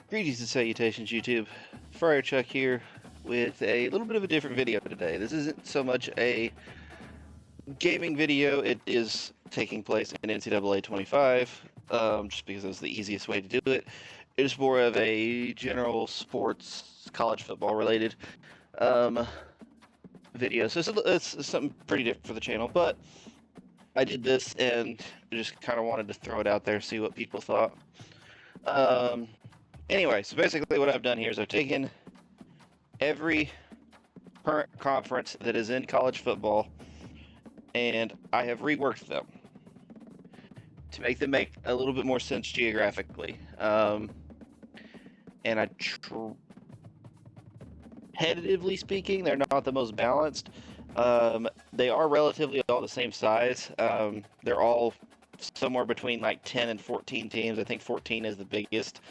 Greetings and salutations, YouTube. Friar Chuck here with a little bit of a different video today. This isn't so much a gaming video, it is taking place in NCAA 25, just because it's the easiest way to do it. It is more of a general sports, college football related video, so it's something pretty different for the channel, but I did this and just kind of wanted to throw it out there, see what people thought. Anyway, so basically what I've done here is I've taken every current conference that is in college football and I have reworked them to make them make a little bit more sense geographically. And competitively speaking, they're not the most balanced. They are relatively all the same size. They're all somewhere between like 10 and 14 teams. I think 14 is the biggest.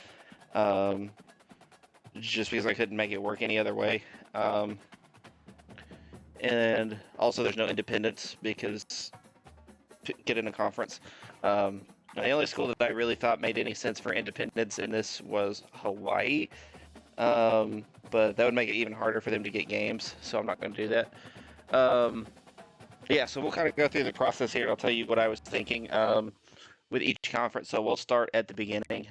Just because I couldn't make it work any other way. And also there's no independence because to get in a conference. The only school that I really thought made any sense for independence in this was Hawaii. But that would make it even harder for them to get games, so I'm not going to do that. Yeah, so we'll kind of go through the process here. I'll tell you what I was thinking with each conference. So we'll start at the beginning.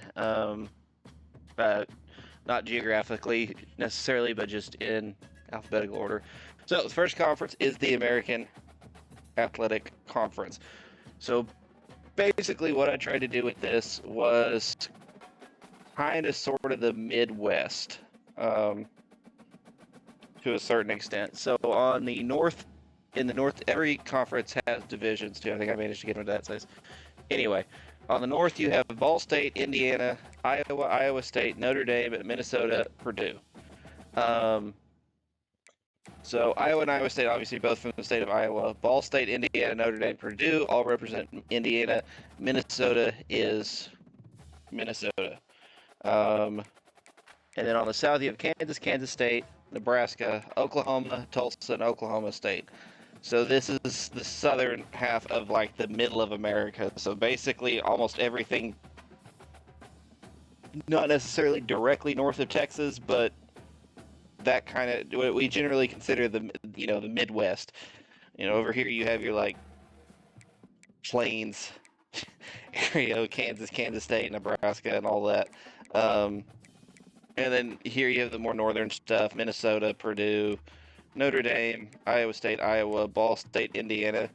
Not geographically necessarily, but just in alphabetical order. So the first conference is the American Athletic Conference. So basically what I tried to do with this was kind of sort of the Midwest to a certain extent. So on the north, in the north, every conference has divisions too. I think I managed to get into that size. Anyway, on the north you have Ball State, Indiana, Iowa, Iowa State, Notre Dame, Minnesota, Purdue. So Iowa and Iowa State, obviously both from the state of Iowa. Ball State, Indiana, Notre Dame, Purdue all represent Indiana. Minnesota is Minnesota. And then on the south you have Kansas, Kansas State, Nebraska, Oklahoma, Tulsa, and Oklahoma State. So this is the southern half of like the middle of America. So basically almost everything, not necessarily directly north of Texas, but that kind of what we generally consider the the Midwest. Over here you have your like plains area, Kansas State, Nebraska, and all that. And then here you have the more northern stuff: Minnesota, Purdue, Notre Dame, Iowa State, Iowa, Ball State, Indiana.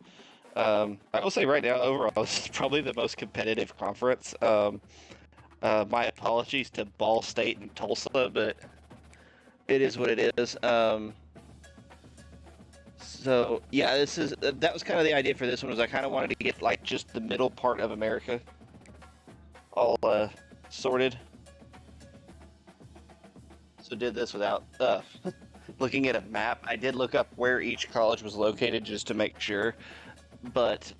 I will say right now, overall, this is probably the most competitive conference. My apologies to Ball State and Tulsa, but it is what it is. So yeah, that was kind of the idea for this one. Was I kind of wanted to get like just the middle part of America all sorted. So did this without looking at a map. I did look up where each college was located just to make sure, but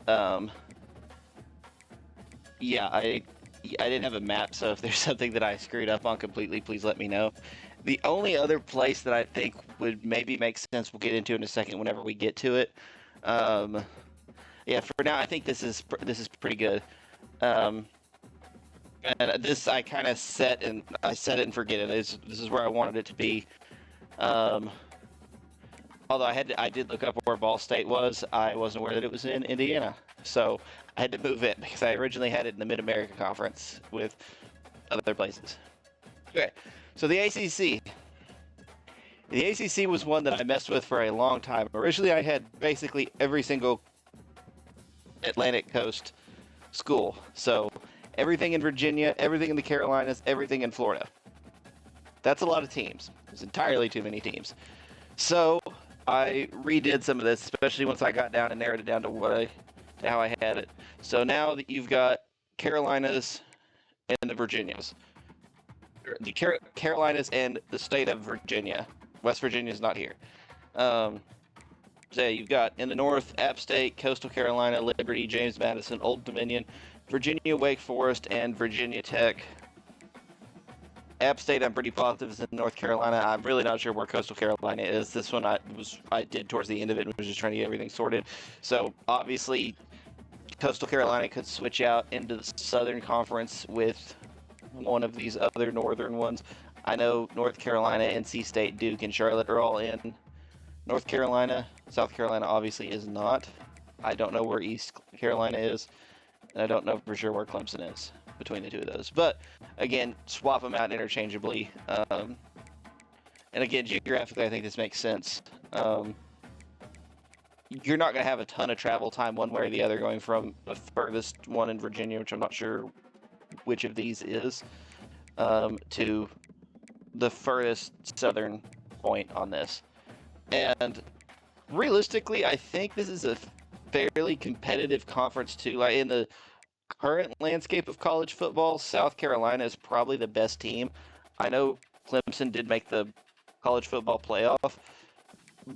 yeah, I didn't have a map, so if there's something that I screwed up on completely, please let me know. The only other place that I think would maybe make sense, we'll get into in a second whenever we get to it. Yeah, for now I think this is pretty good. And this I kind of set it and forget it. This is where I wanted it to be. Although I did look up where Ball State was, I wasn't aware that it was in Indiana. So I had to move it because I originally had it in the Mid-America Conference with other places. Okay, so the ACC. The ACC was one that I messed with for a long time. Originally, I had basically every single Atlantic Coast school. So everything in Virginia, everything in the Carolinas, everything in Florida. That's a lot of teams. It's entirely too many teams. So I redid some of this, especially once I got down and narrowed it down to how I had it. So now that you've got Carolinas and the Virginias, the Carolinas and the state of Virginia. West Virginia is not here. So you've got in the north, App State, Coastal Carolina, Liberty, James Madison, Old Dominion, Virginia, Wake Forest, and Virginia Tech. App State, I'm pretty positive is in North Carolina. I'm really not sure where Coastal Carolina is. This one I did towards the end of it and was just trying to get everything sorted. So obviously, Coastal Carolina could switch out into the Southern Conference with one of these other northern ones. I know North Carolina, NC State, Duke, and Charlotte are all in. North Carolina, South Carolina obviously is not. I don't know where East Carolina is, and I don't know for sure where Clemson is between the two of those. But again, swap them out interchangeably. And again, geographically, I think this makes sense. You're not going to have a ton of travel time one way or the other going from the furthest one in Virginia, which I'm not sure which of these is, to the furthest southern point on this. And realistically, I think this is a fairly competitive conference too. Like in the current landscape of college football, South Carolina is probably the best team. I know Clemson did make the college football playoff,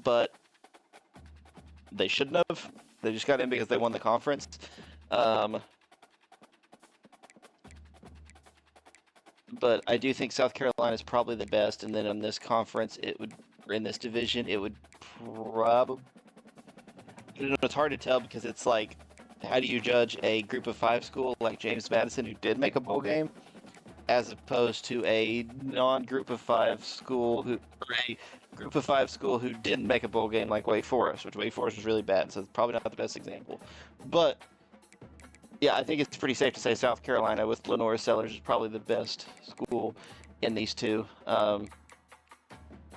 but they shouldn't have. They just got in because they won the conference. But I do think South Carolina is probably the best, and then in this conference, in this division, it would probably. It's hard to tell because it's like, how do you judge a Group of Five school like James Madison, who did make a bowl game, as opposed to a non-Group of Five school who didn't make a bowl game like Wake Forest, which Wake Forest was really bad, so it's probably not the best example. But yeah, I think it's pretty safe to say South Carolina with Lenora Sellers is probably the best school in these two. And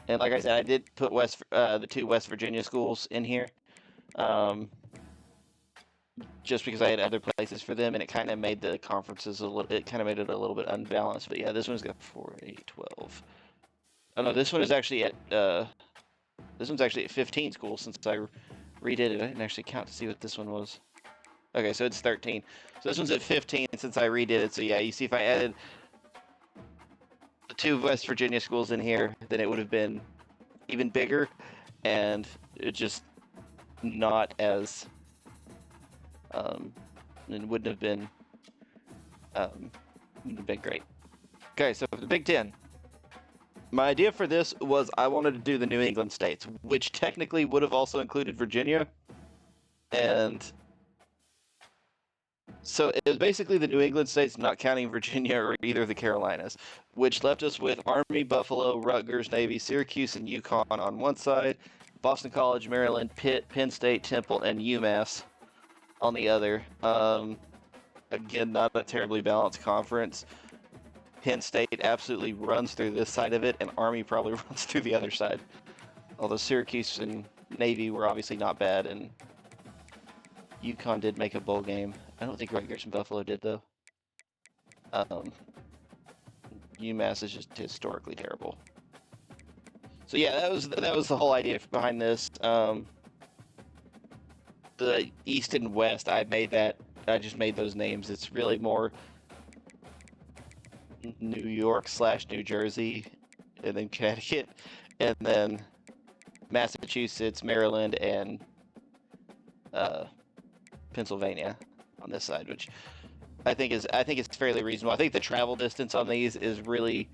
like I said, I did put the two West Virginia schools in here, just because I had other places for them, and it kind of made the conferences it kind of made it a little bit unbalanced. But yeah, this one's got 4, 8, 12. Oh no, this one's actually at 15 schools since I redid it. I didn't actually count to see what this one was. Okay, so it's 13. So this one's at 15 since I redid it. So yeah, you see if I added the two West Virginia schools in here, then it would have been even bigger, and it just not as it wouldn't have been great. Okay, so for the Big Ten, my idea for this was I wanted to do the New England states, which technically would have also included Virginia, and so it was basically the New England states, not counting Virginia or either of the Carolinas, which left us with Army, Buffalo, Rutgers, Navy, Syracuse, and UConn on one side, Boston College, Maryland, Pitt, Penn State, Temple, and UMass on the other. Again, not a terribly balanced conference. Penn State absolutely runs through this side of it, and Army probably runs through the other side. Although Syracuse and Navy were obviously not bad, and UConn did make a bowl game. I don't think Rutgers and Buffalo did, though. UMass is just historically terrible. So yeah, that was the whole idea behind this. The East and West, I just made those names. It's really more New York / New Jersey, and then Connecticut, and then Massachusetts, Maryland, and Pennsylvania on this side, which I think is fairly reasonable. I think the travel distance on these is really,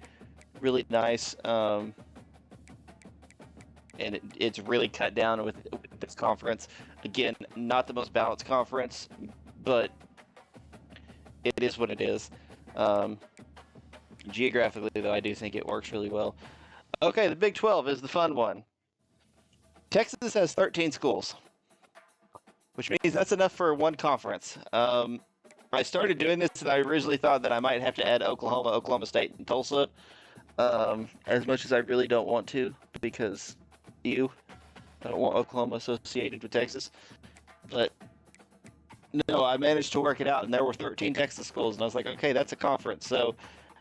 really nice, and it's really cut down with this conference. Again, not the most balanced conference, but it is what it is. Geographically, though, I do think it works really well. Okay, the Big 12 is the fun one. Texas has 13 schools, which means that's enough for one conference. I started doing this, and I originally thought that I might have to add Oklahoma, Oklahoma State, and Tulsa, as much as I really don't want to, because I don't want Oklahoma associated with Texas. But no, I managed to work it out, and there were 13 Texas schools, and I was like, okay, that's a conference. So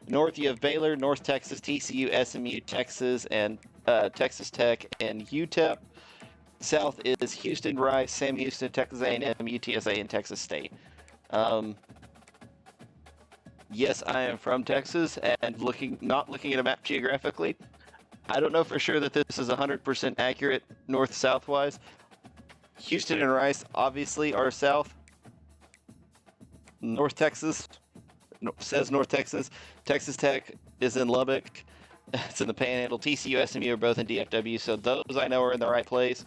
north you have Baylor, North Texas, TCU, SMU, Texas, and Texas Tech, and UTEP. South is Houston, Rice, Sam Houston, Texas A&M, UTSA, and Texas State. Yes, I am from Texas, and not looking at a map geographically, I don't know for sure that this is 100% accurate north-south wise. Houston and Rice obviously are south. North Texas says North Texas. Texas Tech is in Lubbock. It's in the Panhandle. TCU, SMU are both in DFW, so those I know are in the right place.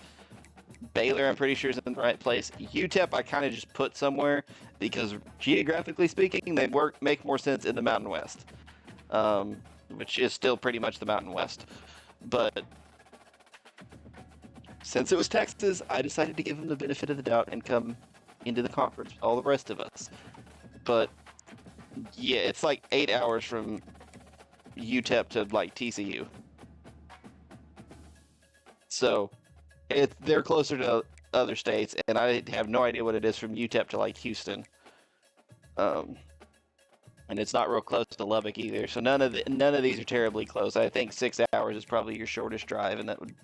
Baylor, I'm pretty sure, is in the right place. UTEP, I kind of just put somewhere because geographically speaking, they make more sense in the Mountain West. which is still pretty much the Mountain West. But since it was Texas, I decided to give them the benefit of the doubt and come into the conference with all the rest of us. But yeah, it's like 8 hours from UTEP to like TCU. So they're closer to other states, and I have no idea what it is from UTEP to like Houston. And it's not real close to Lubbock either. So none of these are terribly close. I think 6 hours is probably your shortest drive, and that would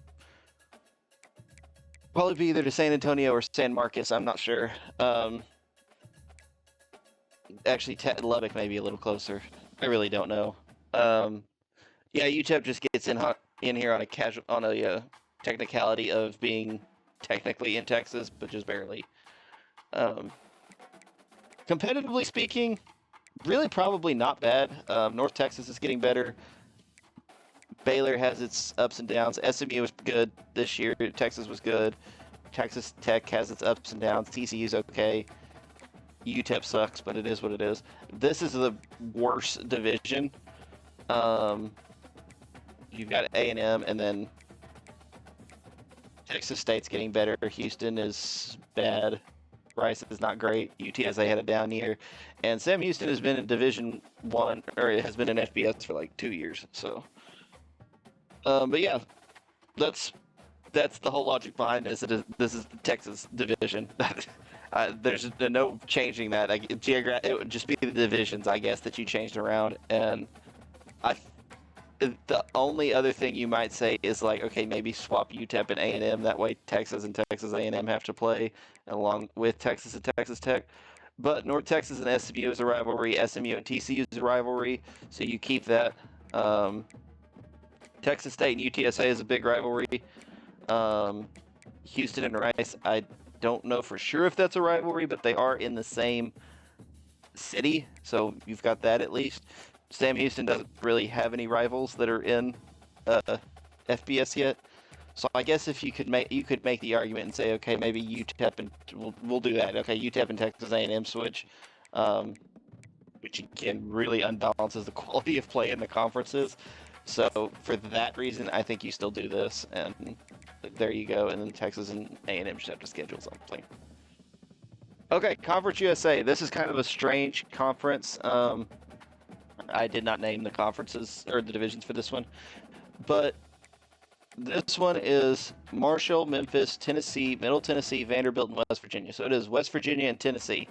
probably be either to San Antonio or San Marcos. I'm not sure. Actually, Lubbock may be a little closer. I really don't know. Yeah, UTEP just gets in here on a technicality of being technically in Texas, but just barely. Competitively speaking, really probably not bad. North Texas is getting better. Baylor has its ups and downs. SMU was good this year. Texas was good. Texas Tech has its ups and downs. TCU's okay. UTEP sucks, but it is what it is. This is the worst division. You've got A&M, and then Texas State's getting better. Houston is bad. Rice is not great. UTSA had a down year, and Sam Houston has been in Division One, or it has been in FBS for like 2 years. So, but yeah, that's the whole logic behind this. This is the Texas division. There's no changing that. It would just be the divisions, I guess, that you changed around. And the only other thing you might say is like, okay, maybe swap UTEP and A&M. That way, Texas and Texas A&M have to play along with Texas and Texas Tech. But North Texas and SMU is a rivalry. SMU and TCU is a rivalry. So you keep that. Texas State and UTSA is a big rivalry. Houston and Rice, I don't know for sure if that's a rivalry, but they are in the same city, so you've got that at least. Sam Houston doesn't really have any rivals that are in FBS yet, so I guess if you could make the argument and say, okay, maybe UTEP and we'll do that. Okay, UTEP and Texas A&M switch, which again really unbalances the quality of play in the conferences. So for that reason, I think you still do this, and there you go. And then Texas and A&M just have to schedule something. Okay, Conference USA. This is kind of a strange conference. I did not name the conferences or the divisions for this one, but this one is Marshall, Memphis, Tennessee, Middle Tennessee, Vanderbilt, and West Virginia. So it is West Virginia and Tennessee.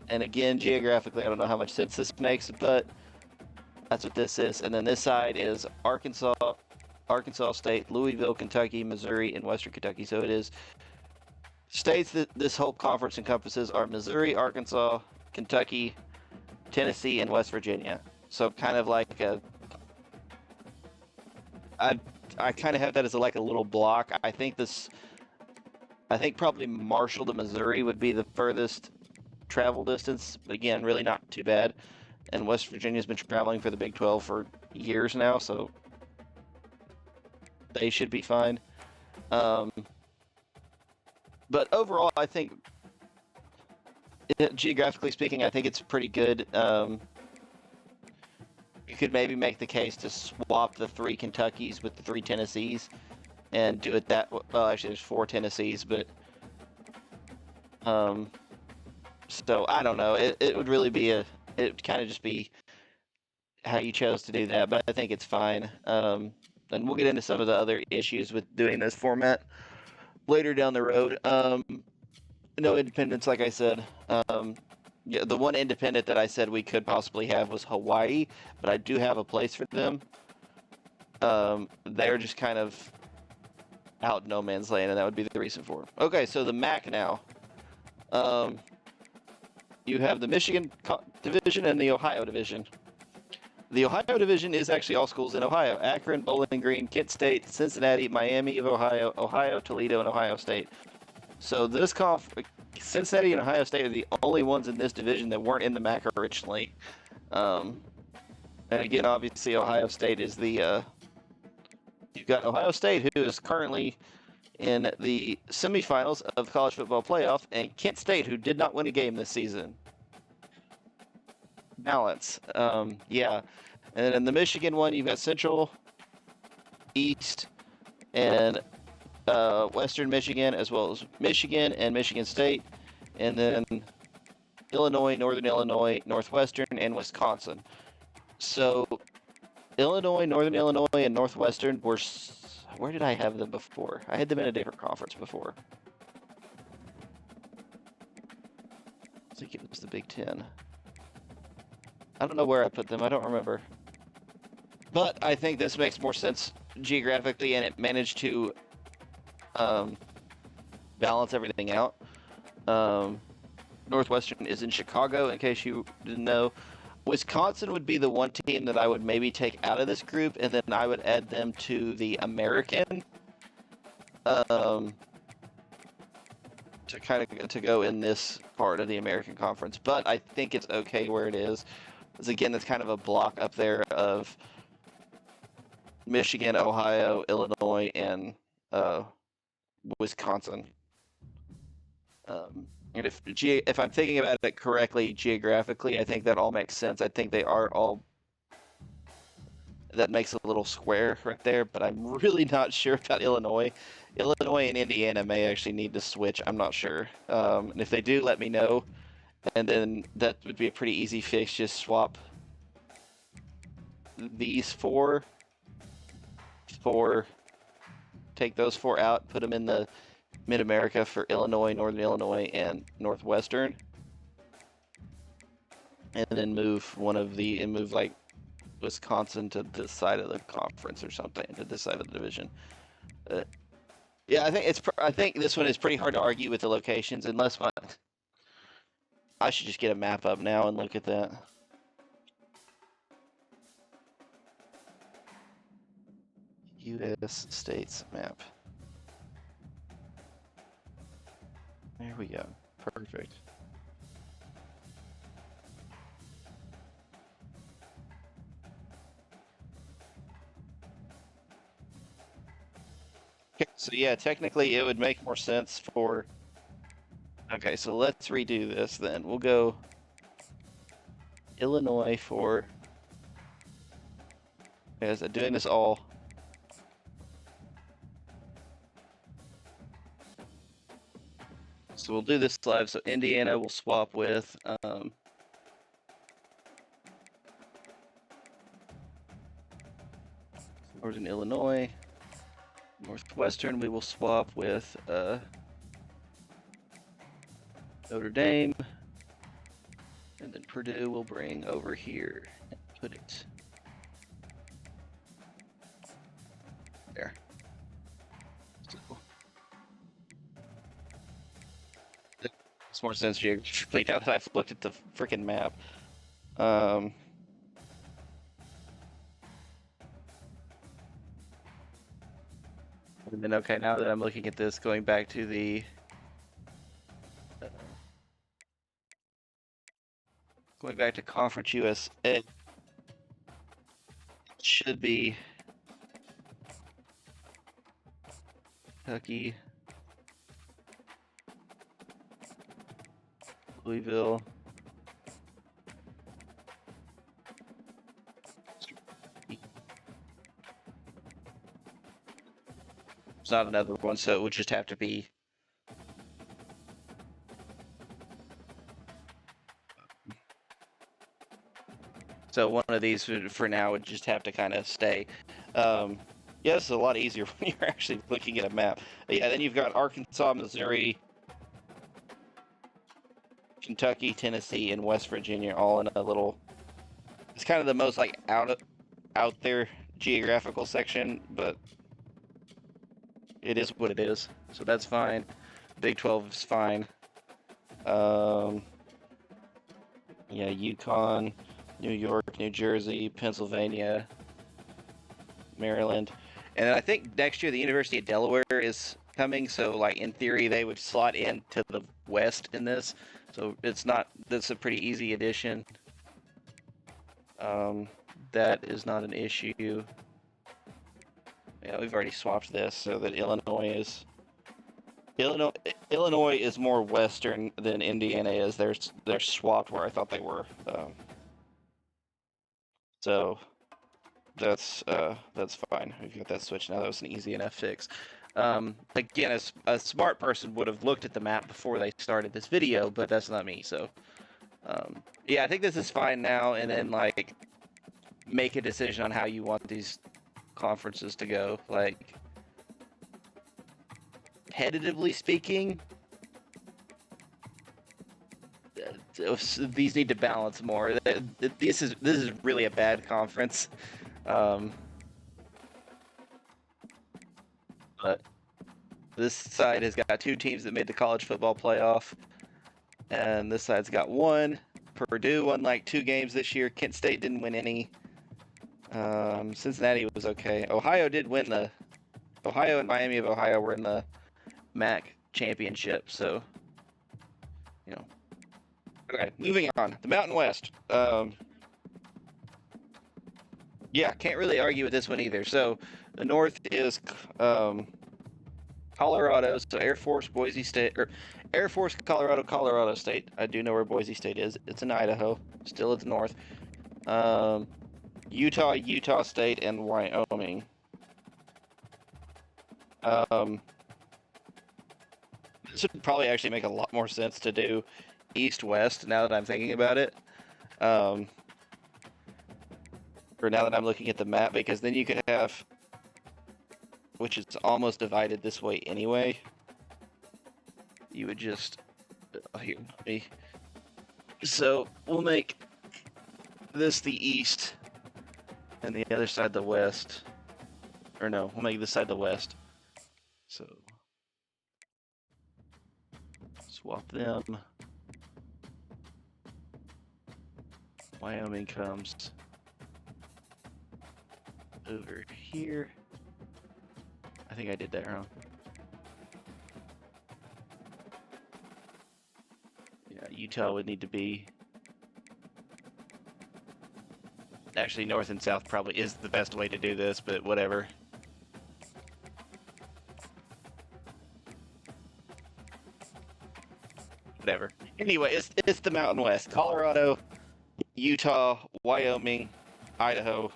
And again, geographically, I don't know how much sense this makes, but that's what this is. And then this side is Arkansas State, Louisville, Kentucky, Missouri, and Western Kentucky. So it is states that this whole conference encompasses are Missouri, Arkansas, Kentucky, Tennessee, and West Virginia. So kind of like I kind of have that as like a little block. I think probably Marshall to Missouri would be the furthest travel distance, but again, really not too bad. And West Virginia's been traveling for the Big 12 for years now, so they should be fine. But overall, I think, geographically speaking, I think it's pretty good. You could maybe make the case to swap the 3 Kentuckys with the 3 Tennessees and do it that way. Well, actually, there's 4 Tennessees, but so I don't know. It would really be it would kind of just be how you chose to do that, but I think it's fine. And we'll get into some of the other issues with doing this format later down the road. No independents, like I said. Yeah, the one independent that I said we could possibly have was Hawaii, but I do have a place for them. They're just kind of out in no man's land, and that would be the reason for it. Okay, so the MAC now. You have the Michigan division and the Ohio division. The Ohio division is actually all schools in Ohio: Akron, Bowling Green, Kent State, Cincinnati, Miami of Ohio, Toledo, and Ohio State. So this Cincinnati and Ohio State are the only ones in this division that weren't in the MAC originally. And again, obviously, Ohio State is the... you've got Ohio State, who is currently in the semifinals of the college football playoff, and Kent State, who did not win a game this season. balance. Yeah. And then in the Michigan one, you've got Central, East, and Western Michigan, as well as Michigan and Michigan State, and then Illinois, Northern Illinois, Northwestern, and Wisconsin. So Illinois, Northern Illinois, and Northwestern were. Where did I have them before? I had them in a different conference before. I think it was the Big Ten. I don't know where I put them. I don't remember. But I think this makes more sense geographically, and it managed to balance everything out. Northwestern is in Chicago, in case you didn't know. Wisconsin would be the one team that I would maybe take out of this group, and then I would add them to the American, to kind of to go in this part of the American Conference. But I think it's okay where it is. Because again, it's kind of a block up there of Michigan, Ohio, Illinois, and Wisconsin. And if I'm thinking about it correctly geographically, I think that all makes sense. I think they are all. That makes a little square right there, but I'm really not sure about Illinois. Illinois and Indiana may actually need to switch. I'm not sure. And if they do, let me know. And then that would be a pretty easy fix. Just swap these four. Take those four out, put them in the Mid-America for Illinois, Northern Illinois, and Northwestern. And then move like Wisconsin to this side of the conference or something, to this side of the division. Yeah, I think this one is pretty hard to argue with the locations, unless I should just get a map up now and look at that. U.S. states map. There we go. Perfect. Okay, so yeah, technically it would make more sense for. Okay, so let's redo this then. We'll go Illinois for. As doing this all. So we'll do this live. So Indiana will swap with Northern Illinois. Northwestern we will swap with Notre Dame. And then Purdue will bring over here and put it there. So, makes more sense geographically now that I've looked at the freaking map. And then, okay, now that I'm looking at this, going back to the Conference USA, it should be Kentucky, Louisville, it's not another one, so it would just have to be so one of these for now would just have to kind of stay. Yeah, it's a lot easier when you're actually looking at a map. Yeah, then you've got Arkansas, Missouri, Kentucky, Tennessee, and West Virginia all in a little. It's kind of the most like out there geographical section, but it is what it is. So that's fine. Big 12 is fine. Yeah, Yukon, New York, New Jersey, Pennsylvania, Maryland. And I think next year the University of Delaware is coming, so like in theory they would slot into the West in this. So that's a pretty easy addition. That is not an issue. Yeah, we've already swapped this so that Illinois is more western than Indiana is. They're swapped where I thought they were. So that's fine. We've got that switch now. That was an easy enough fix. Again, a smart person would have looked at the map before they started this video, but that's not me. So yeah, I think this is fine now. And then like make a decision on how you want these conferences to go. Like competitively speaking, these need to balance more. This is really a bad conference. But this side has got 2 teams that made the college football playoff, and this side's got 1. Purdue won like 2 games this year. Kent State didn't win any. Cincinnati was okay. Ohio did win the. Ohio and Miami of Ohio were in the MAC championship, so you know. Okay, moving on. The Mountain West. Yeah, can't really argue with this one either. So the North is Colorado, so Air Force, Boise State, or Air Force, Colorado, Colorado State. I do know where Boise State is. It's in Idaho, still at the north. Utah, Utah State, and Wyoming. This would probably actually make a lot more sense to do East-West now that I'm thinking about it. Or now that I'm looking at the map, because then you could have, which is almost divided this way anyway. You would just, here, me. So we'll make this the East, and the other side the West. Or no, we'll make this side the West. So swap them. Wyoming comes over here. I think I did that wrong. Yeah, Utah would need to be. Actually, north and south probably is the best way to do this, but whatever. Whatever. Anyway, it's the Mountain West. Colorado, Utah, Wyoming, Idaho,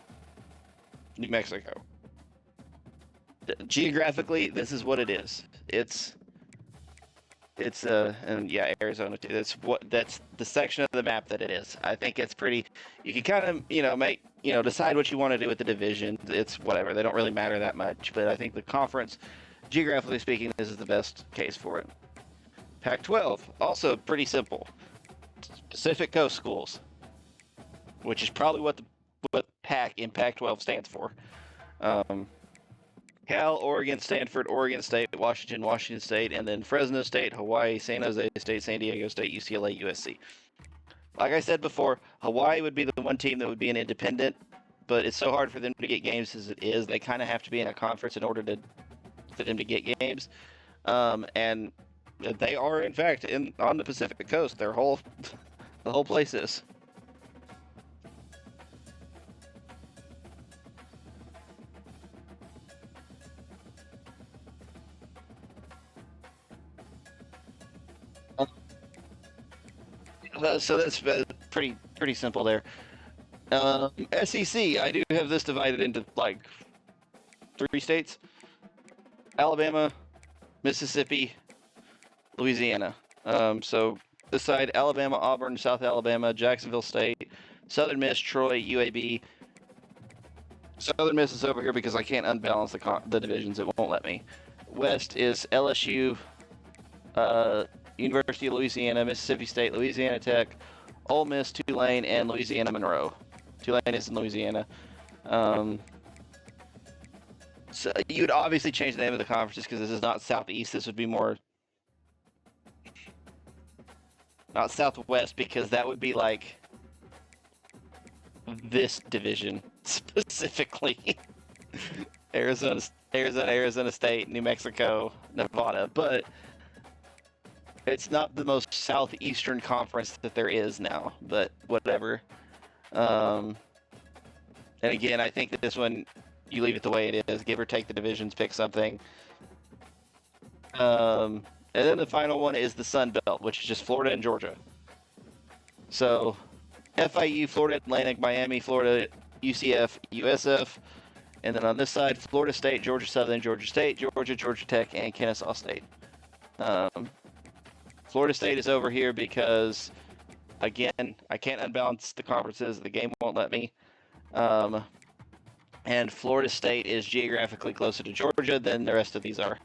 New Mexico. Geographically, this is what it is. It's and yeah, Arizona too. That's the section of the map that it is. I think it's pretty. You can kind of make decide what you want to do with the division. It's whatever. They don't really matter that much. But I think the conference, geographically speaking, this is the best case for it. Pac-12, also pretty simple. Pacific Coast schools, which is probably what PAC in Pac-12 stands for. Cal, Oregon, Stanford, Oregon State, Washington, Washington State, and then Fresno State, Hawaii, San Jose State, San Diego State, UCLA, USC. Like I said before, Hawaii would be the one team that would be an independent, but it's so hard for them to get games as it is. They kind of have to be in a conference in order for them to get games. And they are, in fact, on the Pacific Coast. The whole place is. So that's pretty simple there. SEC, I do have this divided into like 3 states: Alabama, Mississippi, Louisiana. So this side: Alabama, Auburn, South Alabama, Jacksonville State, Southern Miss, Troy, UAB. Southern Miss is over here because I can't unbalance the divisions. It won't let me. West is LSU, University of Louisiana, Mississippi State, Louisiana Tech, Ole Miss, Tulane, and Louisiana Monroe. Tulane is in Louisiana. So you'd obviously change the name of the conferences because this is not Southeast. This would be more not Southwest, because that would be like this division specifically. Arizona State, New Mexico, Nevada, but it's not the most Southeastern Conference that there is now, but whatever. And again, I think that this one, you leave it the way it is, give or take the divisions, pick something. And then the final one is the Sun Belt, which is just Florida and Georgia. So FIU, Florida Atlantic, Miami, Florida UCF, USF, and then on this side, Florida State, Georgia Southern, Georgia State, Georgia, Georgia Tech, and Kennesaw State. Florida State is over here because, again, I can't unbalance the conferences. The game won't let me. And Florida State is geographically closer to Georgia than the rest of these are.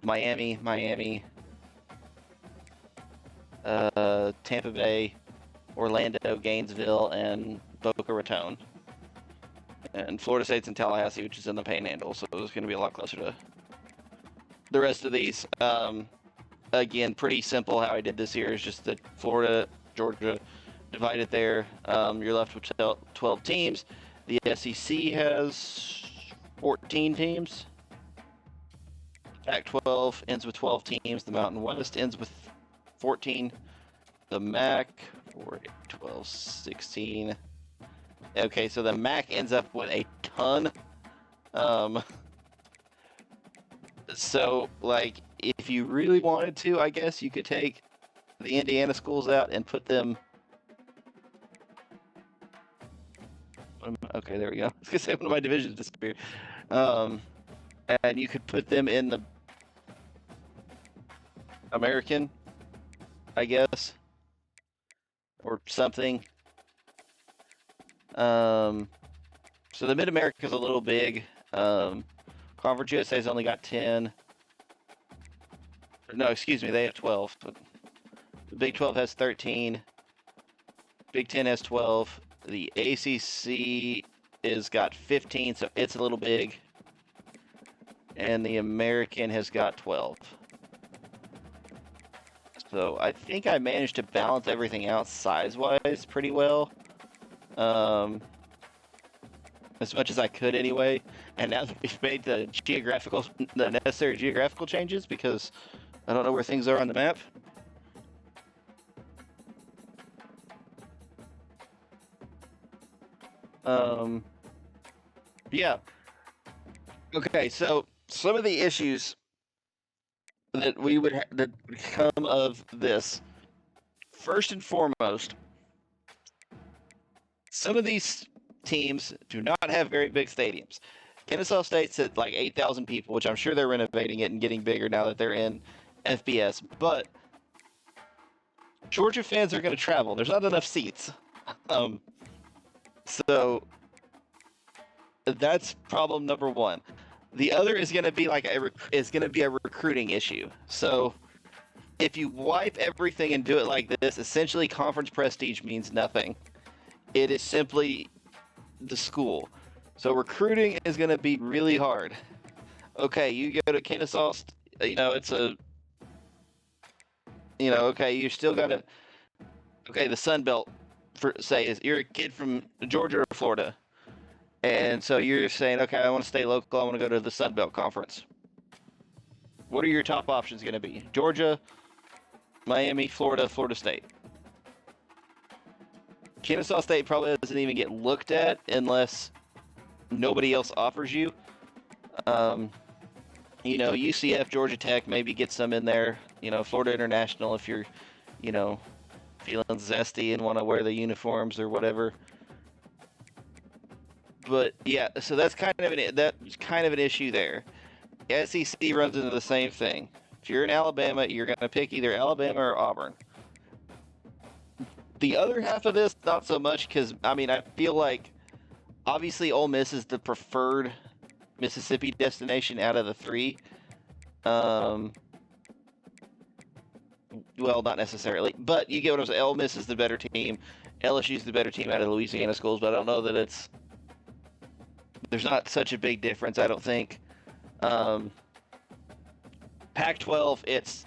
Miami, Tampa Bay, Orlando, Gainesville, and Boca Raton. And Florida State's in Tallahassee, which is in the Panhandle, so it's going to be a lot closer to the rest of these. Again, pretty simple how I did this here is just that Florida, Georgia, divided there. You're left with 12 teams. The SEC has 14 teams. Pac-12 ends with 12 teams. The Mountain West ends with 14. The MAC, 4, 8, 12, 16. Okay, so the MAC ends up with a ton. So, like, if you really wanted to, I guess you could take the Indiana schools out and put them... Okay, there we go. I was going to say one of my divisions disappeared. And you could put them in the American, I guess, or something. So the Mid-America is a little big. Conference USA's only got 10. No, excuse me, they have 12. The Big 12 has 13. Big 10 has 12. The ACC is got 15, so it's a little big. And the American has got 12. So I think I managed to balance everything out size-wise pretty well. As much as I could anyway. And now that we've made the necessary geographical changes, because I don't know where things are on the map. Yeah. Okay, so some of the issues that that would come of this, first and foremost, some of these teams do not have very big stadiums. Kennesaw State's at like 8,000 people, which I'm sure they're renovating it and getting bigger now that they're in FBS. But Georgia fans are going to travel. There's not enough seats. So that's problem number one. The other is going to be like a recruiting issue. So if you wipe everything and do it like this, essentially conference prestige means nothing. It is simply the school. So recruiting is going to be really hard. Okay, you go to Kennesaw, it's a, okay, you still got to, okay, the Sun Belt, you're a kid from Georgia or Florida. And so you're saying, okay, I want to stay local, I want to go to the Sun Belt Conference. What are your top options going to be? Georgia, Miami, Florida, Florida State. Kennesaw State probably doesn't even get looked at unless nobody else offers you. UCF, Georgia Tech, maybe get some in there. Florida International if you're, feeling zesty and want to wear the uniforms or whatever. But yeah, so that's kind of an issue there. SEC runs into the same thing. If you're in Alabama, you're going to pick either Alabama or Auburn. The other half of this, not so much, because I feel like obviously Ole Miss is the preferred Mississippi destination out of the three. Well, not necessarily, but you get what I'm saying. Ole Miss is the better team. LSU is the better team out of the Louisiana schools, but I don't know that there's not such a big difference, I don't think. Pac-12, it's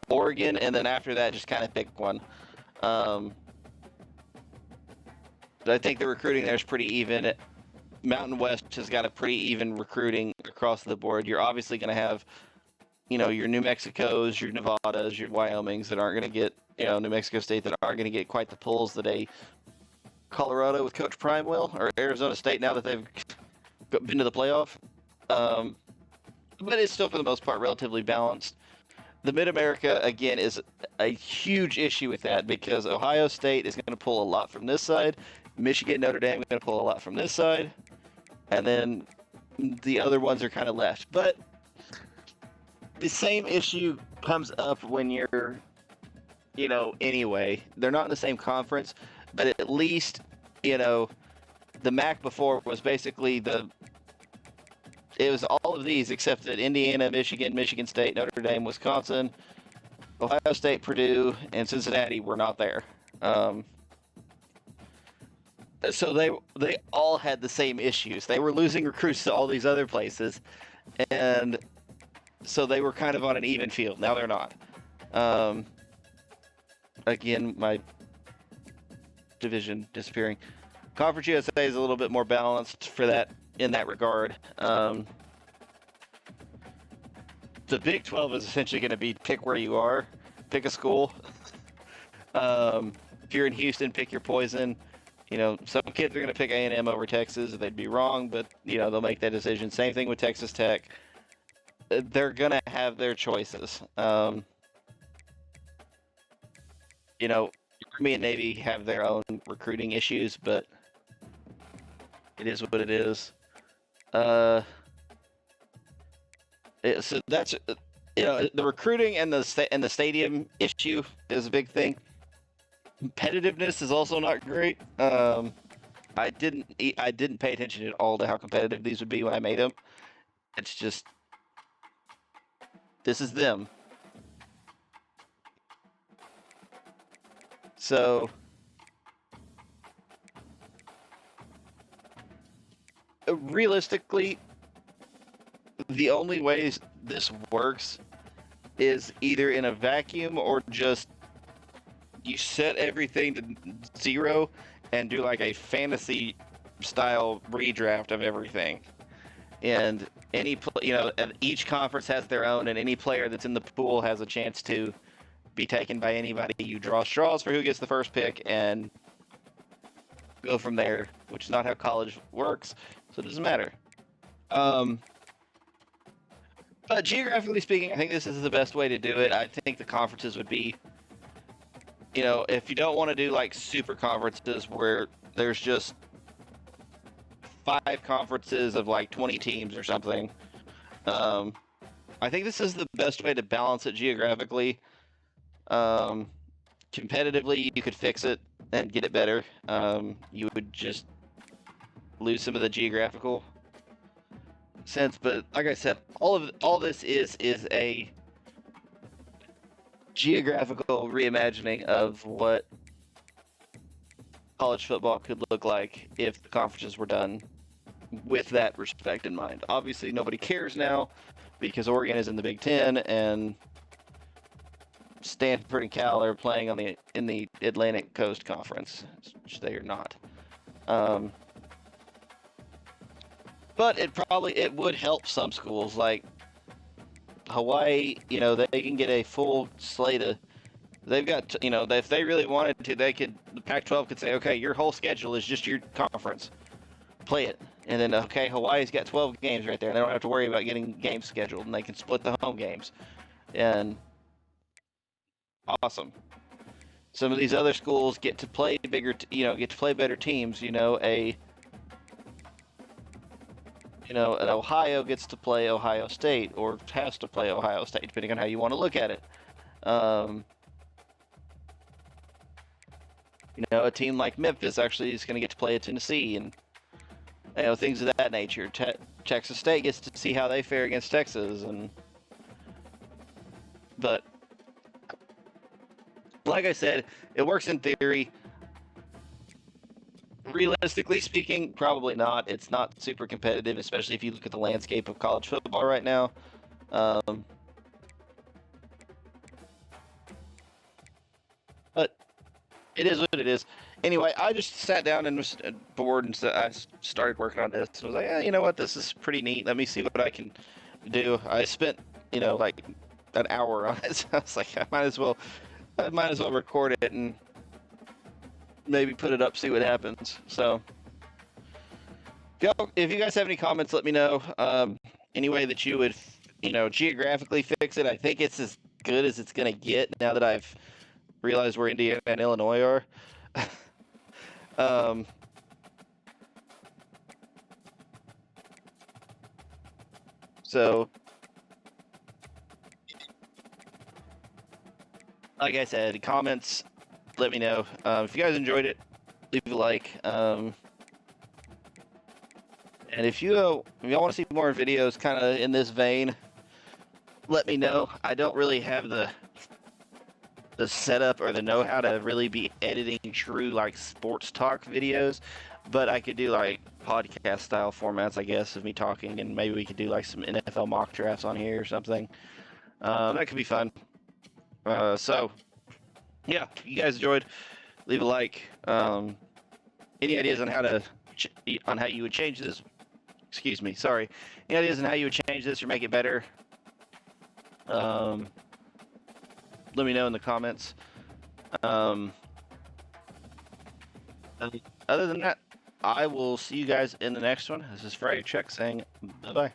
Oregon, and then after that, just kind of pick one. But I think the recruiting there is pretty even. Mountain West has got a pretty even recruiting across the board. You're obviously going to have, your New Mexicos, your Nevadas, your Wyomings that aren't going to get, New Mexico State that aren't going to get quite the pulls that a Colorado with Coach Prime will, or Arizona State now that they've been to the playoff. But it's still, for the most part, relatively balanced. The Mid-America, again, is a huge issue with that because Ohio State is going to pull a lot from this side. Michigan, Notre Dame going to pull a lot from this side, and then the other ones are kind of left. But the same issue comes up when you're, anyway, they're not in the same conference, but at least, the MAC before was basically it was all of these except that Indiana, Michigan, Michigan State, Notre Dame, Wisconsin, Ohio State, Purdue, and Cincinnati were not there. So they all had the same issues. They were losing recruits to all these other places, and so they were kind of on an even field. Now they're not. Again, my division disappearing. Conference USA is a little bit more balanced for that in that regard. The Big 12 is essentially going to be pick where you are, pick a school. If you're in Houston, pick your poison. Some kids are going to pick A&M over Texas. They'd be wrong, but they'll make that decision. Same thing with Texas Tech. They're going to have their choices. Army and Navy have their own recruiting issues, but it is what it is. So that's the recruiting and the stadium issue is a big thing. Competitiveness is also not great. I didn't pay attention at all to how competitive these would be when I made them. It's just this is them. So realistically, the only ways this works is either in a vacuum or just you set everything to 0 and do like a fantasy style redraft of everything. And each conference has their own, and any player that's in the pool has a chance to be taken by anybody. You draw straws for who gets the first pick and go from there, which is not how college works, so it doesn't matter. But geographically speaking, I think this is the best way to do it. I think the conferences would be, if you don't want to do like super conferences where there's just 5 conferences of like 20 teams or something, I think this is the best way to balance it geographically. Competitively, you could fix it and get it better. You would just lose some of the geographical sense, but like I said, all this is a geographical reimagining of what college football could look like if the conferences were done with that respect in mind. Obviously, nobody cares now because Oregon is in the Big Ten and Stanford and Cal are playing in the Atlantic Coast Conference, which they are not. But it would help some schools like Hawaii. They can get a full slate of. They've got if they really wanted to, the Pac-12 could say, okay, your whole schedule is just your conference, play it, and then okay, Hawaii's got 12 games right there, and they don't have to worry about getting games scheduled, and they can split the home games, and awesome. Some of these other schools get to play bigger, get to play better teams. An Ohio gets to play Ohio State or has to play Ohio State, depending on how you want to look at it. A team like Memphis actually is going to get to play at Tennessee and things of that nature. Texas State gets to see how they fare against Texas, but like I said, it works in theory. Realistically speaking, probably not. It's not super competitive, especially if you look at the landscape of college football right now. But it is what it is. Anyway, I just sat down and was bored, and so I started working on this. I was like, you know what? This is pretty neat. Let me see what I can do. I spent, like an hour on it. So I was like, I might as well record it and maybe put it up, see what happens. So if you guys have any comments, let me know. Any way that you would geographically fix it. I think it's as good as it's gonna get now that I've realized where Indiana and Illinois are. So, like I said, comments, let me know. If you guys enjoyed it, leave a like. And if y'all want to see more videos kind of in this vein, let me know. I don't really have the setup or the know-how to really be editing true like sports talk videos, but I could do like podcast style formats, I guess, of me talking, and maybe we could do like some NFL mock drafts on here or something. That could be fun. So yeah, if you guys enjoyed, leave a like. Any ideas on how to on how you would change this? Excuse me, sorry. Any ideas on how you would change this or make it better? Let me know in the comments. Other than that, I will see you guys in the next one. This is Friday Check saying bye-bye.